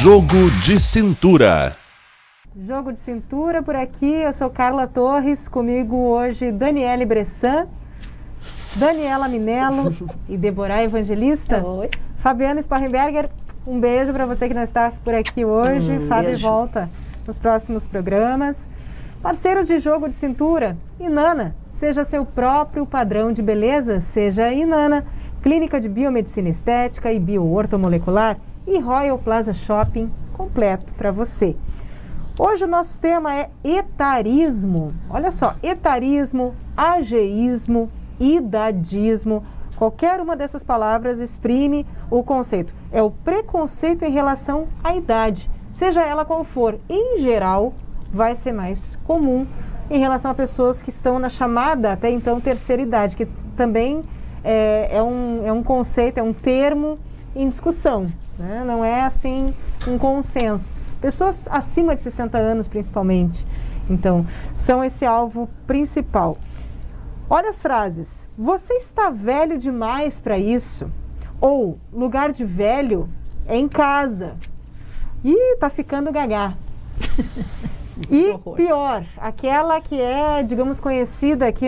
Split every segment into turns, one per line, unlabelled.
Jogo de Cintura.
Jogo de Cintura por aqui, eu sou Carla Torres, comigo hoje Daniele Bressan, Daniela Minello e Deborah Evangelista.
Oi.
Fabiana Sparrenberger, um beijo para você que não está por aqui hoje. Fábio volta nos próximos programas. Parceiros de Jogo de Cintura, Inana, seja seu próprio padrão de beleza, seja Inana, Clínica de Biomedicina Estética e Bioortomolecular e Royal Plaza Shopping completo para você. Hoje o nosso tema é etarismo. Olha só, etarismo, ageísmo, idadismo, qualquer uma dessas palavras exprime o conceito. É o preconceito em relação à idade, seja ela qual for. Em geral, vai ser mais comum em relação a pessoas que estão na chamada, até então, terceira idade, que também é um conceito, é um termo em discussão, né? Não é assim um consenso. Pessoas acima de 60 anos, principalmente, então, são esse alvo principal. Olha as frases. Você está velho demais para isso? Ou, lugar de velho é em casa. Ih, tá ficando gagá. E pior, aquela que é, digamos, conhecida aqui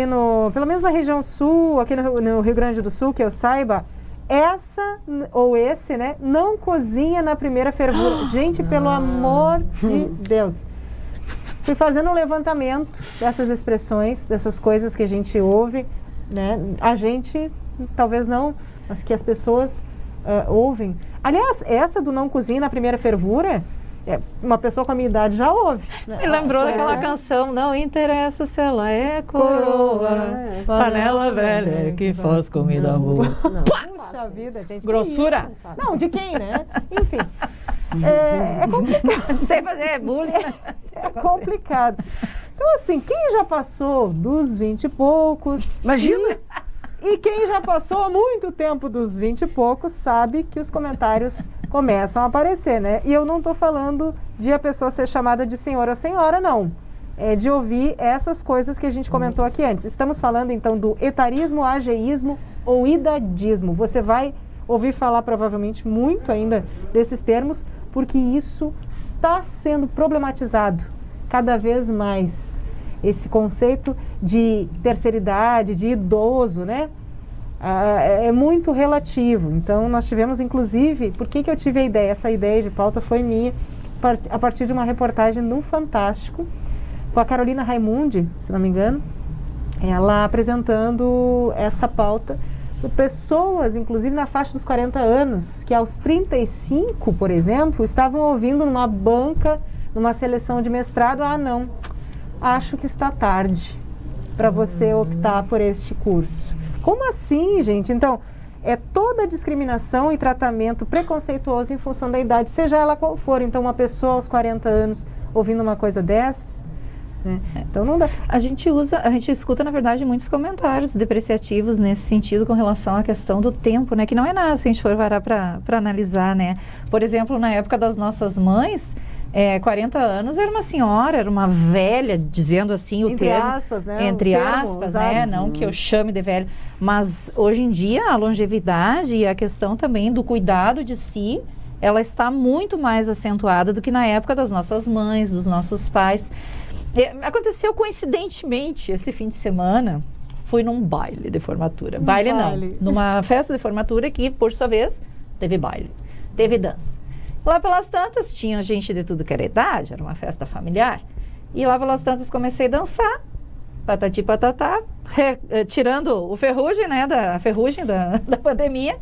pelo menos na região sul, aqui no Rio Grande do Sul, que eu saiba, essa ou esse, né, não cozinha na primeira fervura. Gente, pelo amor de Deus. Fui fazendo um levantamento dessas expressões, dessas coisas que a gente ouve, né? A gente, talvez não, mas que as pessoas ouvem. Aliás, essa do não cozinha na primeira fervura, uma pessoa com a minha idade já ouve. Né?
Me lembrou daquela canção, não interessa se ela é coroa, panela velha que faz comida boa.
Puxa vida, gente.
Grossura?
Não, de quem, né? Enfim. É complicado.
Sem fazer bullying.
É complicado. Então, assim, quem já passou dos 20 e poucos...
Imagina!
E quem já passou há muito tempo dos 20 e poucos sabe que os comentários começam a aparecer, né? E eu não estou falando de a pessoa ser chamada de senhor ou senhora, não. É de ouvir essas coisas que a gente comentou aqui antes. Estamos falando, então, do etarismo, ageísmo ou idadismo. Você vai ouvir falar, provavelmente, muito ainda desses termos, porque isso está sendo problematizado cada vez mais. Esse conceito de terceira idade, de idoso, né? É muito relativo. Então, nós tivemos, inclusive, por que eu tive a ideia? Essa ideia de pauta foi minha, a partir de uma reportagem no Fantástico, com a Carolina Raimundi, se não me engano, ela apresentando essa pauta, pessoas, inclusive na faixa dos 40 anos, que aos 35, por exemplo, estavam ouvindo numa banca, numa seleção de mestrado, não, acho que está tarde para você optar por este curso. Como assim, gente? Então, é toda discriminação e tratamento preconceituoso em função da idade, seja ela qual for. Então, uma pessoa aos 40 anos ouvindo uma coisa dessas, né? Então não dá.
A gente escuta, na verdade, muitos comentários depreciativos nesse sentido com relação à questão do tempo, né? Que não é nada se a gente for parar para analisar, né? Por exemplo, na época das nossas mães, 40 anos era uma senhora, era uma velha, dizendo assim o termo.
Aspas, né?
Entre aspas, né? Não que eu chame de velho. Mas hoje em dia a longevidade e a questão também do cuidado de si, ela está muito mais acentuada do que na época das nossas mães, dos nossos pais. Aconteceu coincidentemente esse fim de semana, fui num baile de formatura. Baile não, numa festa de formatura que, por sua vez, teve baile, teve dança. Lá pelas tantas, tinha gente de tudo que era idade, era uma festa familiar. E lá pelas tantas comecei a dançar, patati patatá, tirando o ferrugem, né, da ferrugem da pandemia.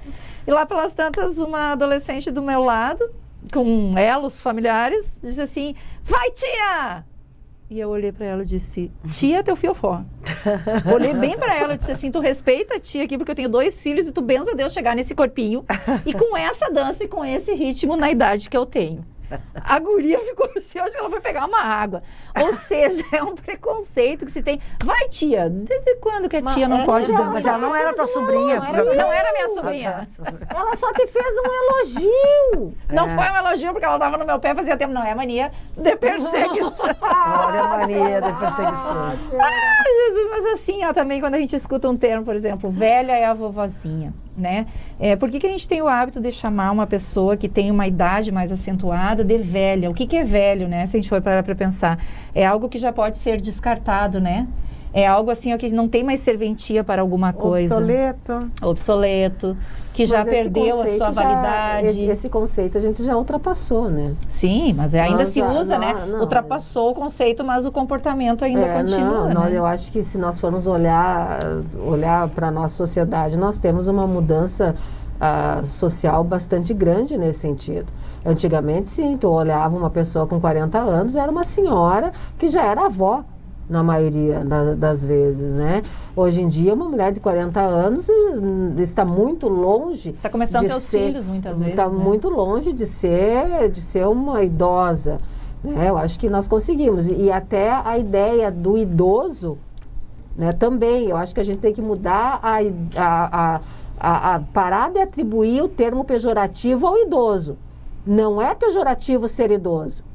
E lá pelas tantas, uma adolescente do meu lado, com elos familiares, disse assim, vai tia! E eu olhei para ela e disse, tia, teu fiofó. Olhei bem para ela e disse assim, tu respeita a tia aqui, porque eu tenho 2 filhos e tu benza a Deus chegar nesse corpinho. E com essa dança e com esse ritmo na idade que eu tenho. A guria ficou assim, eu acho que ela foi pegar uma água. Ou seja, é um preconceito que se tem. Vai, tia, desde quando que a tia não pode dançar?
Mas ela não era tua sobrinha.
Não era minha sobrinha.
Ela só te fez um elogio.
Não foi um elogio, porque ela estava no meu pé fazia tempo. Não, é mania de perseguição.
Olha a mania de perseguição.
Jesus, mas assim, ó, também quando a gente escuta um termo, por exemplo, velha é a vovozinha. né? Por que a gente tem o hábito de chamar uma pessoa que tem uma idade mais acentuada de velha? O que é velho, né? Se a gente for parar para pensar, é algo que já pode ser descartado, né? É algo assim, que não tem mais serventia para alguma coisa. Obsoleto, que já perdeu a sua validade.
Esse conceito a gente já ultrapassou, né?
Sim, mas ainda se usa, né? Ultrapassou o conceito, mas o comportamento ainda continua, né?
Eu acho que se nós formos olhar para a nossa sociedade, nós temos uma mudança social bastante grande nesse sentido. Antigamente, sim, tu olhava uma pessoa com 40 anos, era uma senhora que já era avó, na maioria das vezes, né? Hoje em dia, uma mulher de 40 anos está muito longe...
Está começando a ter os filhos, muitas vezes,
está muito longe de ser uma idosa, né? Eu acho que nós conseguimos. E até a ideia do idoso, né, também, eu acho que a gente tem que mudar a parar de atribuir o termo pejorativo ao idoso. Não é pejorativo ser idoso.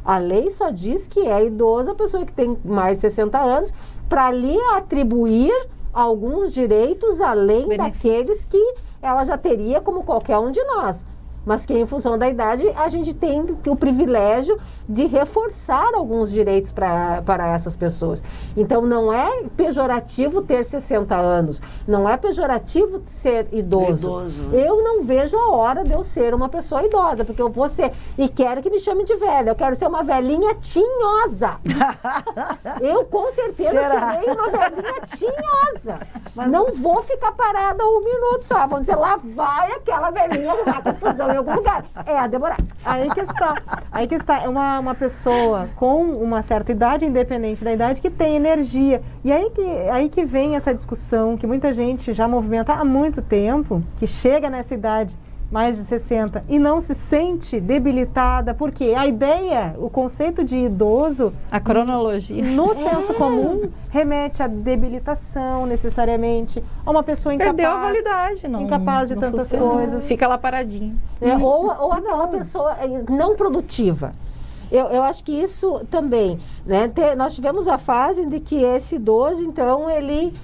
A lei só diz que é idosa a pessoa que tem mais de 60 anos, para lhe atribuir alguns direitos além daqueles que ela já teria como qualquer um de nós. Mas que em função da idade a gente tem o privilégio de reforçar alguns direitos para essas pessoas. Então não é pejorativo ter 60 anos, não é pejorativo ser idoso. Eu não vejo a hora de eu ser uma pessoa idosa, porque eu vou ser, e quero que me chame de velha, eu quero ser uma velhinha tinhosa. Eu com certeza serei uma velhinha tinhosa. Mas não vou ficar parada 1 minuto só, vamos dizer, lá vai aquela velhinha arrumar confusão em algum lugar. É a Débora.
Aí que está. É uma pessoa com uma certa idade, independente da idade, que tem energia. E aí que vem essa discussão que muita gente já movimenta há muito tempo, que chega nessa idade, mais de 60, e não se sente debilitada, porque a ideia, o conceito de idoso...
A cronologia.
No senso comum, remete à debilitação, necessariamente, a uma pessoa incapaz.
Perdeu a validade, não.
Incapaz de tantas coisas.
Fica lá paradinho.
Ou aquela pessoa não produtiva. Eu acho que isso também, né? Nós tivemos a fase de que esse idoso, então, ele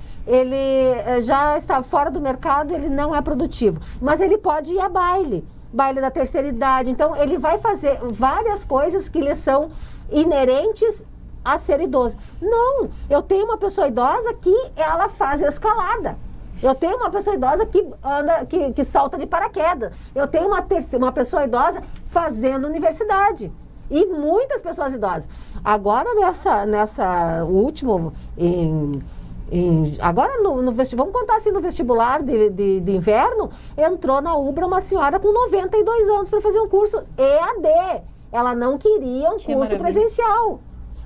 já está fora do mercado, ele não é produtivo. Mas ele pode ir a baile da terceira idade. Então, ele vai fazer várias coisas que lhe são inerentes a ser idoso. Não, eu tenho uma pessoa idosa que ela faz escalada. Eu tenho uma pessoa idosa que anda, que salta de paraquedas. Eu tenho uma pessoa idosa fazendo universidade. E muitas pessoas idosas. Agora, nessa última... Agora, vamos contar assim, no vestibular de inverno, entrou na UBRA uma senhora com 92 anos para fazer um curso EAD. Ela não queria um curso presencial.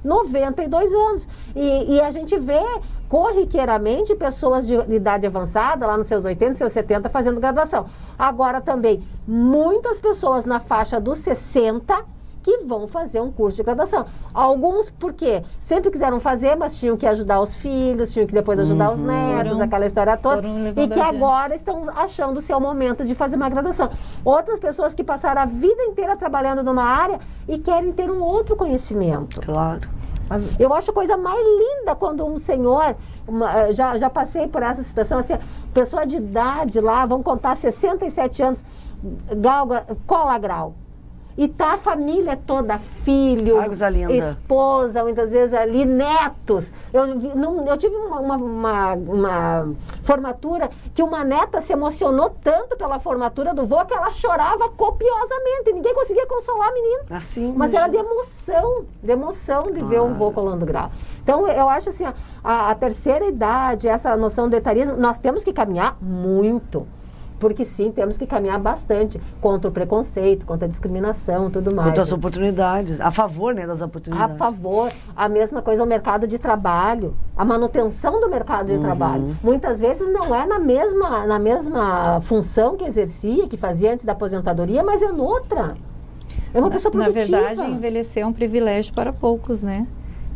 92 anos. E a gente vê corriqueiramente pessoas de idade avançada, lá nos seus 80, seus 70, fazendo graduação. Agora também, muitas pessoas na faixa dos 60 que vão fazer um curso de graduação. Alguns, porque sempre quiseram fazer, mas tinham que ajudar os filhos, tinham que depois ajudar os netos, aquela história toda, e que agora estão achando o seu momento de fazer uma graduação. Outras pessoas que passaram a vida inteira trabalhando numa área e querem ter um outro conhecimento.
Claro.
Mas eu acho a coisa mais linda quando um senhor, já passei por essa situação, assim, pessoa de idade lá, vamos contar 67 anos, cola grau. E tá a família toda, filho, esposa, muitas vezes ali, netos. Eu tive uma formatura que uma neta se emocionou tanto pela formatura do vô que ela chorava copiosamente. Ninguém conseguia consolar a menina.
Assim,
mas era de emoção de ver o vô colando grau. Então, eu acho assim, a terceira idade, essa noção do etarismo, nós temos que caminhar muito. Porque sim, temos que caminhar bastante contra o preconceito, contra a discriminação, tudo mais.
Contra as oportunidades, a favor, né, das oportunidades.
A favor, a mesma coisa o mercado de trabalho, a manutenção do mercado de trabalho. Muitas vezes não é na mesma função que exercia, que fazia antes da aposentadoria, mas é noutra. É uma pessoa produtiva.
Na verdade, envelhecer é um privilégio para poucos, né?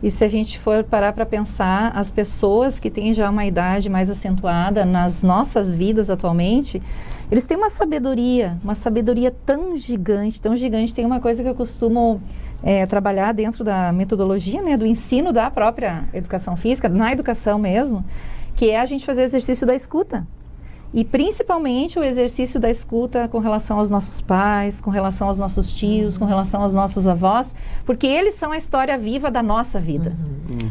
E se a gente for parar para pensar, as pessoas que têm já uma idade mais acentuada nas nossas vidas atualmente, eles têm uma sabedoria tão gigante. Tem uma coisa que eu costumo trabalhar dentro da metodologia, né, do ensino da própria educação física, na educação mesmo, que é a gente fazer o exercício da escuta. E principalmente o exercício da escuta com relação aos nossos pais, com relação aos nossos tios, com relação aos nossos avós, porque eles são a história viva da nossa vida.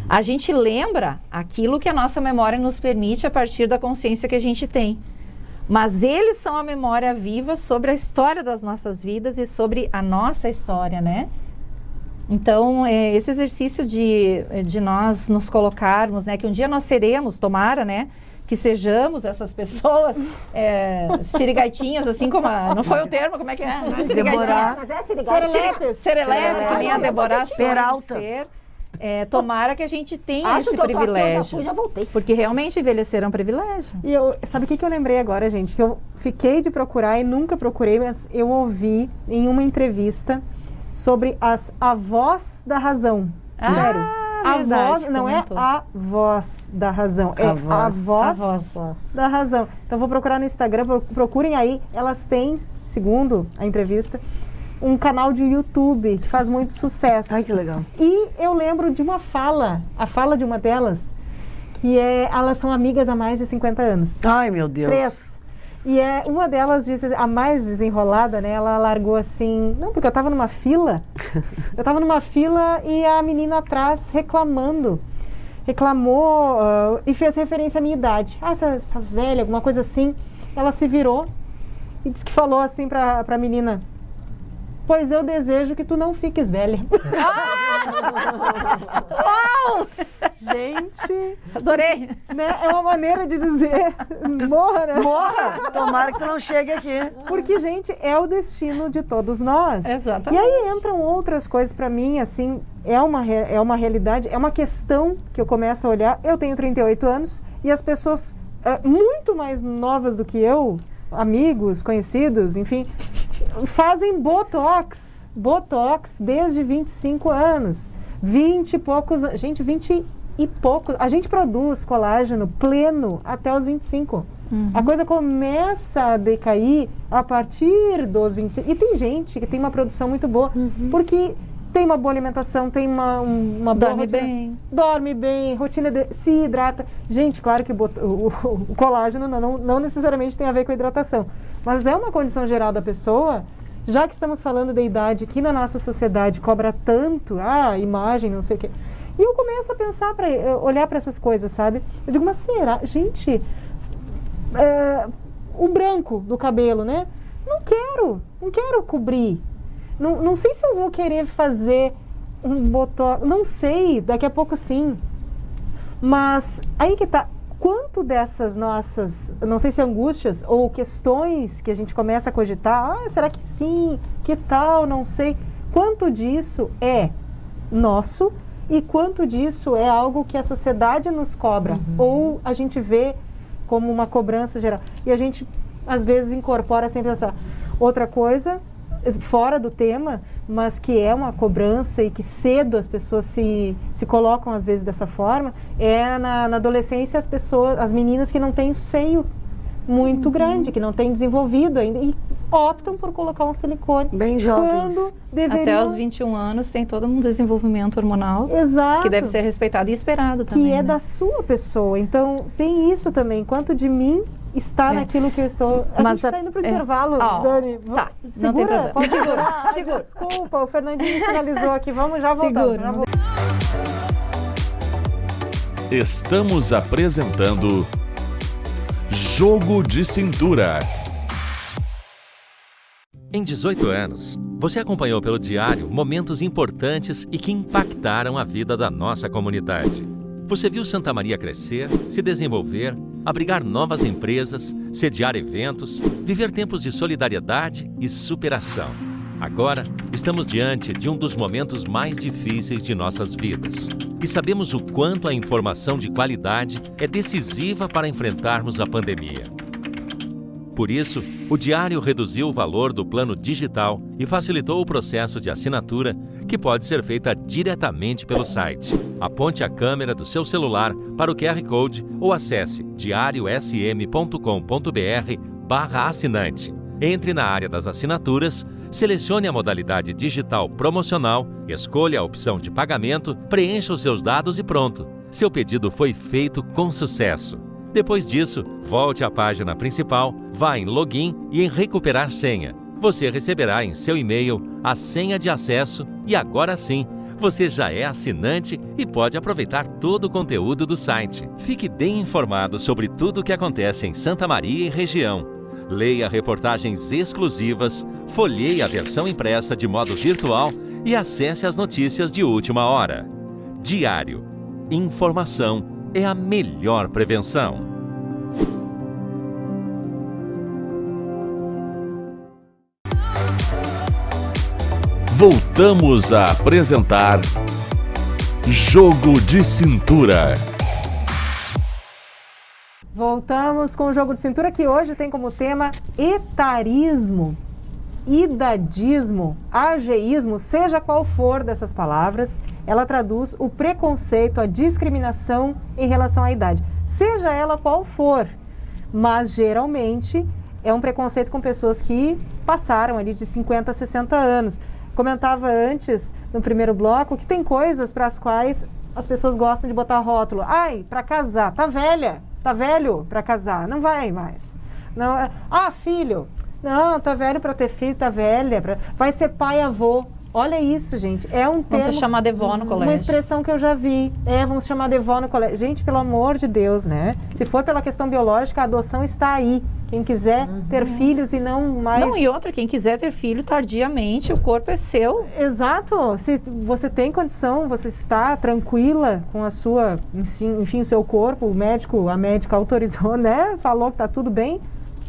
A gente lembra aquilo que a nossa memória nos permite a partir da consciência que a gente tem. Mas eles são a memória viva sobre a história das nossas vidas e sobre a nossa história, né? Então, esse exercício de nós nos colocarmos, né? Que um dia nós seremos, tomara, né? Que sejamos essas pessoas sirigaitinhas, assim como não foi o termo, como é que é? Não é sirigaitinha, mas é sirigaitinha. Serelepe, que nem a Deborah
Peralta.
Tomara que a gente tenha esse privilégio.
Já fui, já voltei.
Porque realmente envelhecer é um privilégio.
E sabe o que eu lembrei agora, gente? Que eu fiquei de procurar e nunca procurei, mas eu ouvi em uma entrevista sobre as avós da razão. Sério. A voz não é a voz da razão, é a voz da razão. Então vou procurar no Instagram, procurem aí, elas têm, segundo a entrevista, um canal de YouTube que faz muito sucesso.
Ai, que legal.
E eu lembro de uma fala, a fala de uma delas, que elas são amigas há mais de 50 anos.
Ai, meu Deus.
3. E uma delas disse, a mais desenrolada, né? Ela largou assim, não, porque eu estava numa fila. Eu estava numa fila e a menina atrás reclamou e fez referência à minha idade. Essa velha, alguma coisa assim. Ela se virou e disse que falou assim pra menina: pois eu desejo que tu não fiques velha.
Uau!
Gente,
adorei.
Né? É uma maneira de dizer morra, né?
Morra! Tomara que tu não chegue aqui.
Porque, gente, é o destino de todos nós.
Exatamente.
E aí entram outras coisas pra mim, assim, é uma realidade, é uma questão que eu começo a olhar. Eu tenho 38 anos e as pessoas muito mais novas do que eu, amigos, conhecidos, enfim, fazem Botox desde 25 anos, 20 e poucos, gente, 20 e poucos, a gente produz colágeno pleno até os 25. A coisa começa a decair a partir dos 25, e tem gente que tem uma produção muito boa, porque tem uma boa alimentação, tem uma boa
dorme
rotina,
bem.
Dorme bem, rotina se hidrata. Gente, claro que o colágeno não necessariamente tem a ver com a hidratação, mas é uma condição geral da pessoa, já que estamos falando da idade que na nossa sociedade cobra tanto, imagem, não sei o quê. E eu começo a pensar, olhar para essas coisas, sabe? Eu digo, mas será? Gente, o branco do cabelo, né? Não quero cobrir. Não sei se eu vou querer fazer um botox, não sei, daqui a pouco sim. Mas aí que tá, quanto dessas nossas, não sei se angústias ou questões que a gente começa a cogitar, será que sim, que tal, não sei, quanto disso é nosso e quanto disso é algo que a sociedade nos cobra, ou a gente vê como uma cobrança geral. E a gente, às vezes, incorpora sem pensar. Outra coisa, fora do tema, mas que é uma cobrança e que cedo as pessoas se colocam às vezes dessa forma, é na adolescência as meninas que não têm o seio muito grande, que não têm desenvolvido ainda e optam por colocar um silicone.
Bem jovens.
Quando deveriam...
Até os 21 anos tem todo um desenvolvimento hormonal.
Exato.
Que deve ser respeitado e esperado também.
Que é da sua pessoa. Então, tem isso também. Quanto de mim está naquilo que eu estou... Mas gente está indo para o intervalo, Dani.
Tá,
segura,
não tem problema.
Pode segurar.
Segura.
Desculpa, o Fernandinho sinalizou aqui. Vamos já voltar.
Estamos apresentando Jogo de Cintura.
Em 18 anos, você acompanhou pelo diário momentos importantes e que impactaram a vida da nossa comunidade. Você viu Santa Maria crescer, se desenvolver, abrigar novas empresas, sediar eventos, viver tempos de solidariedade e superação. Agora, estamos diante de um dos momentos mais difíceis de nossas vidas. E sabemos o quanto a informação de qualidade é decisiva para enfrentarmos a pandemia. Por isso, o Diário reduziu o valor do plano digital e facilitou o processo de assinatura, que pode ser feita diretamente pelo site. Aponte a câmera do seu celular para o QR Code ou acesse diariosm.com.br/assinante. Entre na área das assinaturas, selecione a modalidade digital promocional, escolha a opção de pagamento, preencha os seus dados e pronto. Seu pedido foi feito com sucesso. Depois disso, volte à página principal, vá em Login e em Recuperar Senha. Você receberá em seu e-mail a senha de acesso e agora sim, você já é assinante e pode aproveitar todo o conteúdo do site. Fique bem informado sobre tudo o que acontece em Santa Maria e região. Leia reportagens exclusivas, folheie a versão impressa de modo virtual e acesse as notícias de última hora. Diário. Informação é a melhor prevenção.
Voltamos a apresentar Jogo de Cintura.
Voltamos com o Jogo de Cintura, que hoje tem como tema etarismo, idadismo, ageísmo, seja qual for dessas palavras, ela traduz o preconceito, a discriminação em relação à idade, seja ela qual for, mas geralmente é um preconceito com pessoas que passaram ali de 50 a 60 anos. Comentava antes, no primeiro bloco, que tem coisas para as quais as pessoas gostam de botar rótulo. Ai, para casar, tá velha, tá velho para casar, não vai mais. Não, filho, não, tá velho para ter filho, tá velha, vai ser pai e avô. Olha isso, gente, é um termo...
Vamos chamar de vó no colégio.
Uma expressão que eu já vi, vamos chamar de vó no colégio. Gente, pelo amor de Deus, né? Se for pela questão biológica, a adoção está aí. Quem quiser ter filhos e não mais...
Não, e outra, quem quiser ter filho tardiamente, o corpo é seu.
Exato. Se você tem condição, você está tranquila com a sua, enfim, o seu corpo, a médica autorizou, né? Falou que está tudo bem.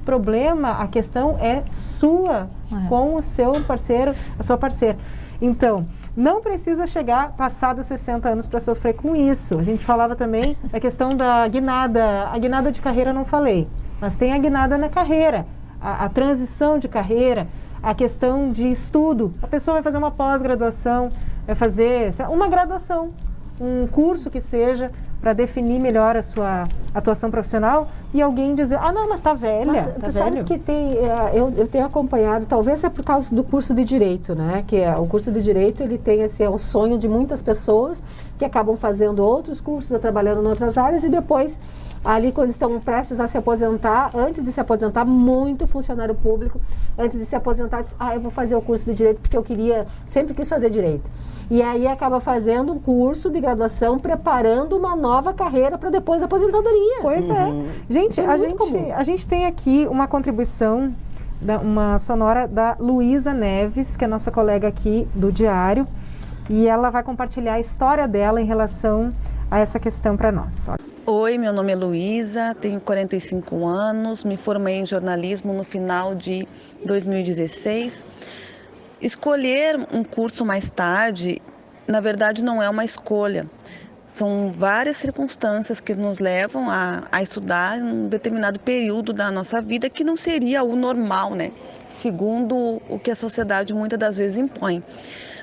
Problema, a questão é sua, com o seu parceiro, a sua parceira. Então, não precisa chegar passados 60 anos para sofrer com isso. A gente falava também da questão da guinada. A guinada de carreira eu não falei, mas tem a guinada na carreira, a transição de carreira, a questão de estudo. A pessoa vai fazer uma pós-graduação, vai fazer uma graduação, um curso que seja, para definir melhor a sua atuação profissional, e alguém dizer, não, mas tá velha.
Mas tu sabes que tem, eu tenho acompanhado, talvez é por causa do curso de Direito, né? Que o curso de Direito, ele tem é um sonho de muitas pessoas que acabam fazendo outros cursos, trabalhando em outras áreas, e depois, ali quando estão prestes a se aposentar, antes de se aposentar, muito funcionário público, antes de se aposentar, diz, eu vou fazer o curso de Direito porque eu sempre quis fazer Direito. E aí acaba fazendo um curso de graduação, preparando uma nova carreira para depois da aposentadoria.
Pois é. Gente, a gente tem aqui uma contribuição, uma sonora da Luísa Neves, que é nossa colega aqui do Diário, e ela vai compartilhar a história dela em relação a essa questão para nós.
Oi, meu nome é Luísa, tenho 45 anos, me formei em jornalismo no final de 2016. Escolher um curso mais tarde, na verdade, não é uma escolha. São várias circunstâncias que nos levam a estudar em um determinado período da nossa vida que não seria o normal, né? Segundo o que a sociedade muitas das vezes impõe.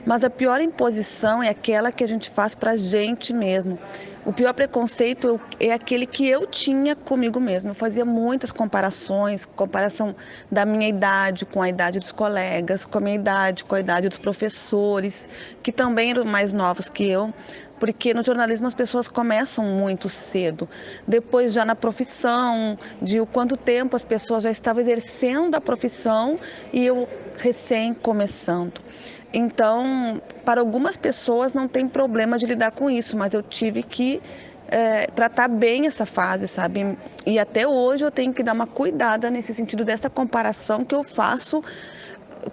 Mas a pior imposição é aquela que a gente faz para a gente mesmo. O pior preconceito é aquele que eu tinha comigo mesmo. Eu fazia muitas comparações, comparação da minha idade com a idade dos colegas, com a minha idade, com a idade dos professores, que também eram mais novos que eu, porque no jornalismo as pessoas começam muito cedo. Depois já na profissão, de o quanto tempo as pessoas já estavam exercendo a profissão e eu recém começando. Então, para algumas pessoas não tem problema de lidar com isso, mas eu tive que tratar bem essa fase, sabe? E até hoje eu tenho que dar uma cuidada nesse sentido dessa comparação que eu faço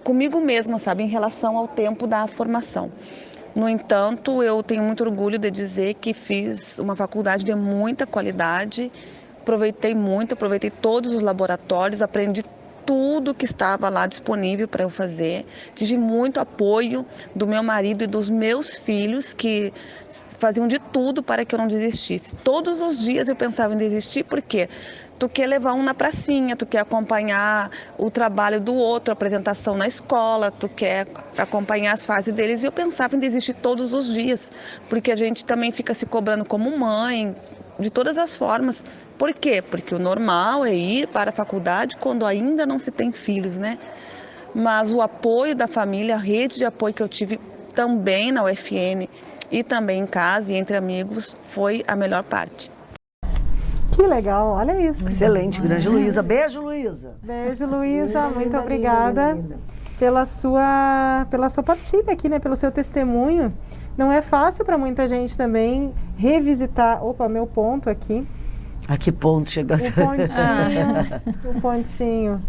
comigo mesma, sabe? Em relação ao tempo da formação. No entanto, eu tenho muito orgulho de dizer que fiz uma faculdade de muita qualidade, aproveitei todos os laboratórios, aprendi tudo que estava lá disponível para eu fazer. Tive muito apoio do meu marido e dos meus filhos, que faziam de tudo para que eu não desistisse. Todos os dias eu pensava em desistir, porque tu quer levar um na pracinha, tu quer acompanhar o trabalho do outro, a apresentação na escola, tu quer acompanhar as fases deles, e eu pensava em desistir todos os dias, porque a gente também fica se cobrando como mãe, de todas as formas. Por quê? Porque o normal é ir para a faculdade quando ainda não se tem filhos, né? Mas o apoio da família, a rede de apoio que eu tive também na UFN e também em casa e entre amigos, foi a melhor parte.
Que Que legal, olha isso.
Excelente, grande Luísa. Beijo, Luísa.
Beijo, Luísa. Muito
Linda,
obrigada
linda.
pela sua partilha aqui, né? Pelo seu testemunho. Não é fácil para muita gente também revisitar. Opa, meu ponto aqui.
A que ponto chegou?
O pontinho. O pontinho.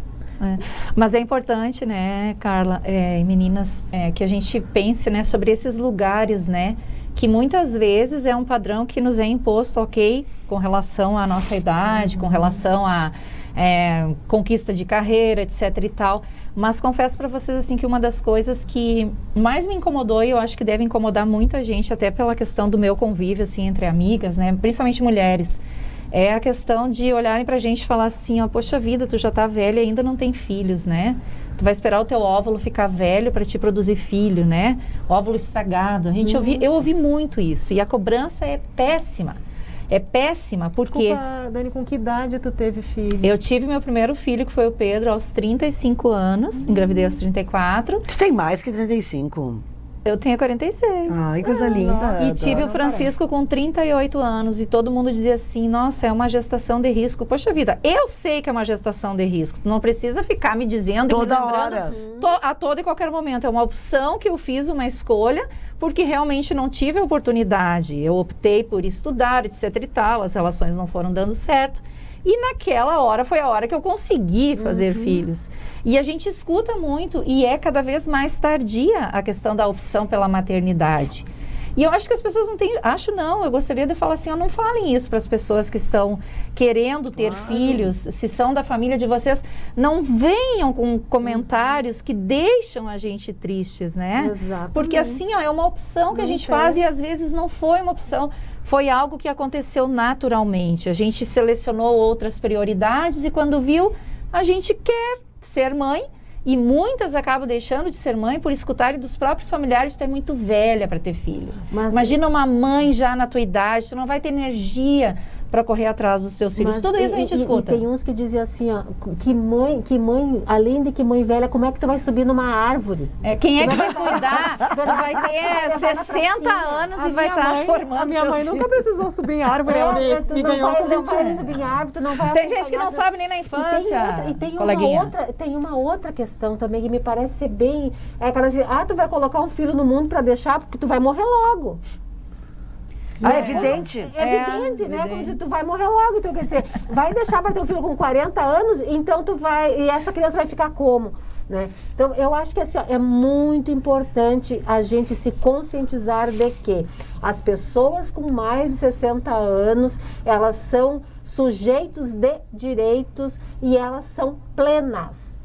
Mas é importante, né, Carla e meninas, que a gente pense, né, sobre esses lugares, né, que muitas vezes é um padrão que nos é imposto, ok, com relação à nossa idade, com relação à conquista de carreira, etc e tal. Mas confesso para vocês, assim, que uma das coisas que mais me incomodou, e eu acho que deve incomodar muita gente, até pela questão do meu convívio, assim, entre amigas, né, principalmente mulheres, é a questão de olharem pra gente e falar assim, ó, poxa vida, tu já tá velha e ainda não tem filhos, né? Tu vai esperar o teu óvulo ficar velho para te produzir filho, né? Óvulo estragado. Eu ouvi muito isso. E a cobrança é péssima. É péssima porque...
Desculpa, Dani, com que idade tu teve filho?
Eu tive meu primeiro filho, que foi o Pedro, aos 35 anos. Engravidei aos 34.
Tu tem mais que 35.
Eu tenho 46.
Ai, coisa linda.
E tive o Francisco com 38 anos e todo mundo dizia assim, nossa, é uma gestação de risco. Poxa vida, eu sei que é uma gestação de risco. Tu não precisa ficar me dizendo
toda
e me lembrando
hora.
A todo e qualquer momento. É uma opção que eu fiz, uma escolha, porque realmente não tive a oportunidade. Eu optei por estudar, etc e tal, as relações não foram dando certo. E naquela hora foi a hora que eu consegui fazer filhos. E a gente escuta muito e é cada vez mais tardia a questão da opção pela maternidade. E eu acho que as pessoas não têm... eu gostaria de falar assim, não falem isso para as pessoas que estão querendo ter filhos, se são da família de vocês, não venham com comentários que deixam a gente tristes, né?
Exatamente.
Porque assim, é uma opção que a gente faz e às vezes não foi uma opção. Foi algo que aconteceu naturalmente. A gente selecionou outras prioridades e quando viu, a gente quer ser mãe. E muitas acabam deixando de ser mãe por escutarem dos próprios familiares, tu é muito velha para ter filho.
Mas
imagina uma mãe já na tua idade, tu não vai ter energia para correr atrás dos teus filhos. Tudo isso a gente escuta.
E tem uns que dizem assim, ó, que mãe, além de que mãe velha, como é que tu vai subir numa árvore?
Quem é que vai cuidar? Tu vai ter 60 anos e vai estar formando.
A minha mãe nunca precisou subir em árvore, ela me ganhou com 20 anos.
Subir em árvore, tu não vai
Tem gente que não sabe nem na infância.
E tem uma outra questão também que me parece ser bem... É aquela assim, tu vai colocar um filho no mundo para deixar porque tu vai morrer logo.
É evidente.
É evidente, né? Como se tu vai morrer logo. Então, quer dizer, vai deixar para teu filho com 40 anos, então tu vai... E essa criança vai ficar como? Né? Então, eu acho que assim, é muito importante a gente se conscientizar de que as pessoas com mais de 60 anos, elas são sujeitos de direitos e elas são plenas.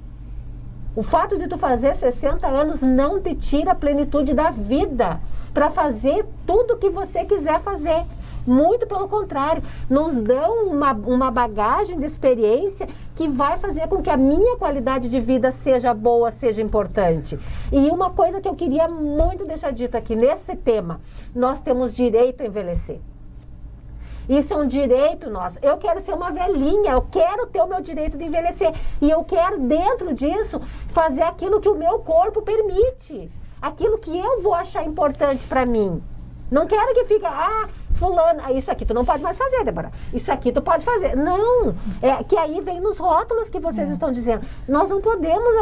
O fato de tu fazer 60 anos não te tira a plenitude da vida para fazer tudo o que você quiser fazer. Muito pelo contrário, nos dão uma bagagem de experiência que vai fazer com que a minha qualidade de vida seja boa, seja importante. E uma coisa que eu queria muito deixar dito aqui nesse tema, nós temos direito a envelhecer. Isso é um direito nosso. Eu quero ser uma velhinha, eu quero ter o meu direito de envelhecer. E eu quero, dentro disso, fazer aquilo que o meu corpo permite. Aquilo que eu vou achar importante para mim. Não quero que fique, fulano, isso aqui tu não pode mais fazer, Débora. Isso aqui tu pode fazer. Não, que aí vem nos rótulos que vocês estão dizendo. Nós não podemos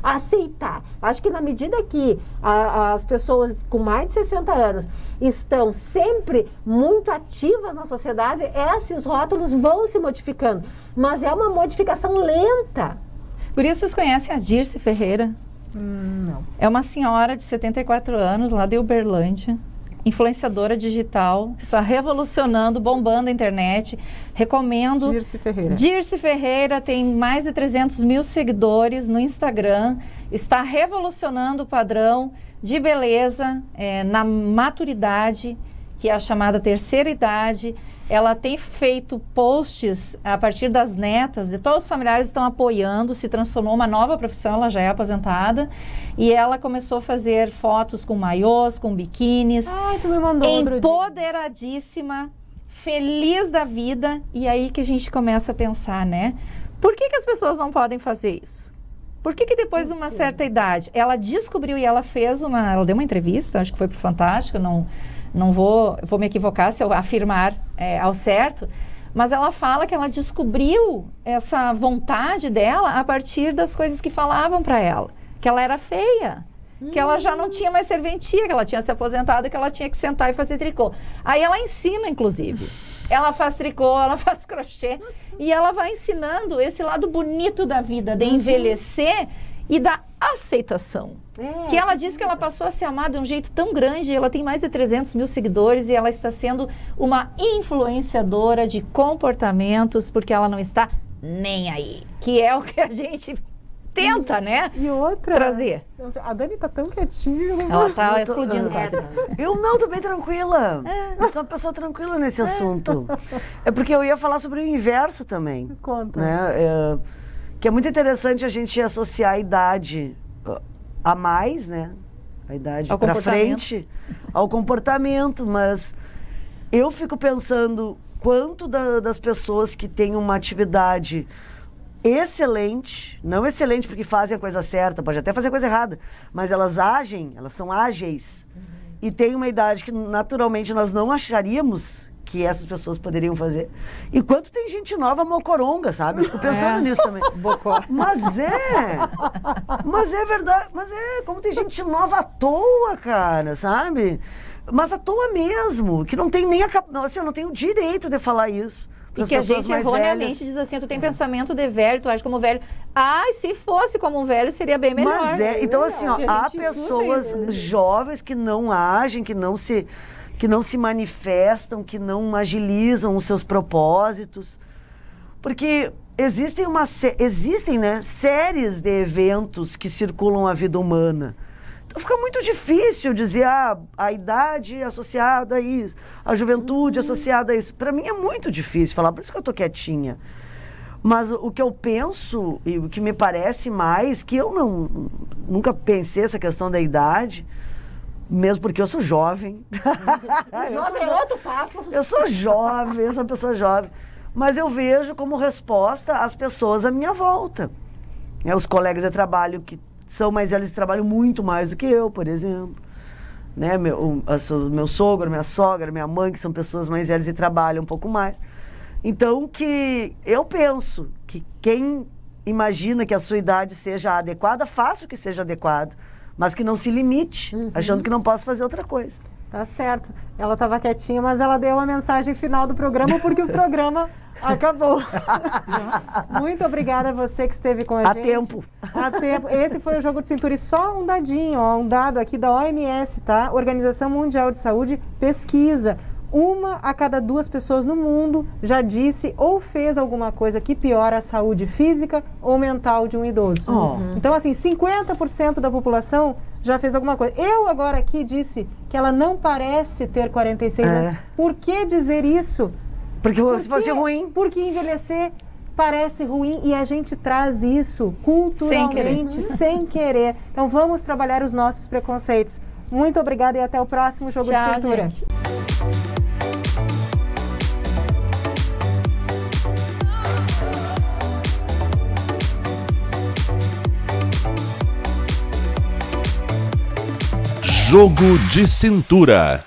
aceitar. Acho que na medida que as pessoas com mais de 60 anos estão sempre muito ativas na sociedade, esses rótulos vão se modificando. Mas é uma modificação lenta.
Gurias, vocês conhecem a Dirce Ferreira?
Não.
É uma senhora de 74 anos, lá de Uberlândia, influenciadora digital, está revolucionando, bombando a internet. Recomendo.
Dirce Ferreira.
Dirce Ferreira tem mais de 300 mil seguidores no Instagram, está revolucionando o padrão de beleza na maturidade, que é a chamada terceira idade. Ela tem feito posts a partir das netas e todos os familiares estão apoiando, se transformou uma nova profissão, ela já é aposentada e ela começou a fazer fotos com maiôs, com biquínis,
Tu me mandou
empoderadíssima, feliz da vida. E aí que a gente começa a pensar, né? Por que as pessoas não podem fazer isso? Por que depois de uma certa idade, ela descobriu e ela deu uma entrevista, acho que foi pro Fantástico, não vou me equivocar se eu afirmar ao certo, Mas ela fala que ela descobriu essa vontade dela a partir das coisas que falavam para ela. Que ela era feia, que ela já não tinha mais serventia, que ela tinha se aposentado e que ela tinha que sentar e fazer tricô. Aí ela ensina, inclusive. Ela faz tricô, ela faz crochê e ela vai ensinando esse lado bonito da vida, de envelhecer e da aceitação. Que ela diz que ela passou a se amar de um jeito tão grande, ela tem mais de 300 mil seguidores e ela está sendo uma influenciadora de comportamentos porque ela não está nem aí, que é o que a gente tenta, né?
E outra,
trazer.
A Dani tá tão quietinha.
Ela tá explodindo quase.
Eu não, tô bem tranquila. Eu sou uma pessoa tranquila nesse assunto. É porque eu ia falar sobre o inverso também.
Conta.
Né? Que é muito interessante a gente associar a idade a mais, né? A idade
Ao
pra
comportamento.
frente, ao comportamento. Mas eu fico pensando quanto das pessoas que têm uma atividade excelente, não excelente porque fazem a coisa certa, pode até fazer a coisa errada, mas elas agem, elas são ágeis e têm uma idade que naturalmente nós não acharíamos que essas pessoas poderiam fazer. E quanto tem gente nova mocoronga, sabe? Eu fico pensando nisso também.
Bocó.
Mas é verdade, como tem gente nova à toa, cara, sabe? Mas à toa mesmo, que não tem nem assim, eu não tenho o direito de falar isso.
E que a gente erroneamente diz assim, tu tem pensamento de velho, tu age como velho. Ai, se fosse como um velho, seria bem melhor.
Mas então assim, ó,
A
há
gente
pessoas
escuta isso.
jovens que não agem, que não se manifestam, que não agilizam os seus propósitos. Porque existem, né, séries de eventos que circulam a vida humana. Então fica muito difícil dizer a idade associada a isso, a juventude associada a isso. Para mim é muito difícil falar, por isso que eu tô quietinha. Mas o que eu penso e o que me parece mais, que eu nunca pensei essa questão da idade, mesmo porque eu sou jovem.
Jovem é outro papo.
Eu sou jovem, eu sou uma pessoa jovem. Mas eu vejo como resposta as pessoas à minha volta. Os colegas de trabalho que são mais velhos e trabalham muito mais do que eu, por exemplo. Né? Meu sogro, minha sogra, minha mãe, que são pessoas mais velhas e trabalham um pouco mais. Então, que eu penso que quem imagina que a sua idade seja adequada, faça o que seja adequado, mas que não se limite, achando que não possa fazer outra coisa.
Tá certo. Ela estava quietinha, mas ela deu a mensagem final do programa porque o programa acabou. Muito obrigada a você que esteve com a gente. Há tempo. Esse foi o Jogo de Cintura. E só um dadinho, um dado aqui da OMS, tá? Organização Mundial de Saúde, pesquisa. 1 a cada 2 pessoas no mundo já disse ou fez alguma coisa que piora a saúde física ou mental de um idoso. Então, assim, 50% da população já fez alguma coisa. Eu agora aqui disse que ela não parece ter 46 anos. Por que dizer isso?
Porque se fosse ruim.
Porque envelhecer parece ruim e a gente traz isso culturalmente, sem querer. Então, vamos trabalhar os nossos preconceitos. Muito obrigada e até o próximo Jogo de Cintura.
Gente.
Jogo de Cintura.